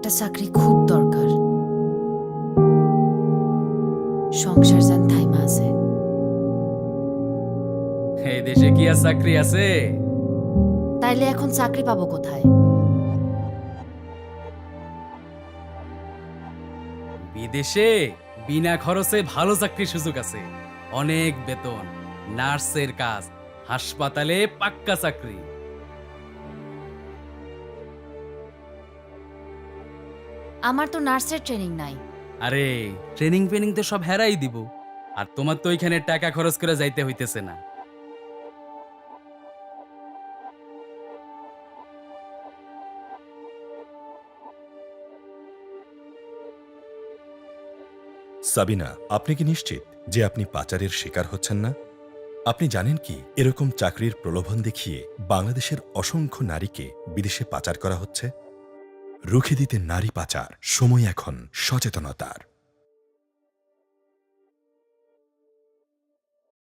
একটা চাকরি খুব দরকার। সংসার যেন থাইমা আছে। এই দেশে কি আর চাকরি আছে? তাইলে এখন চাকরি পাবো কোথায়? বিদেশে বিনা খরচে ভালো চাকরির সুযোগ আছে, অনেক বেতন, নার্সের কাজ, হাসপাতালে পাক্কা চাকরি। আমার তো নার্সের ট্রেনিং নাই। আরে ট্রেনিং ফেনিং তো সব হেরাই দিব, আর তোমার তো ওইখানে টাকা খরচ করে যাইতে হইতেছে না। সাবিনা, আপনি কি নিশ্চিত যে আপনি পাচারের শিকার হচ্ছেন না? আপনি জানেন কি এরকম চাকরির প্রলোভন দেখিয়ে বাংলাদেশের অসংখ্য নারীকে বিদেশে পাচার করা হচ্ছে? রুখে দিতে নারী পাচার, সময় এখন সচেতনতার।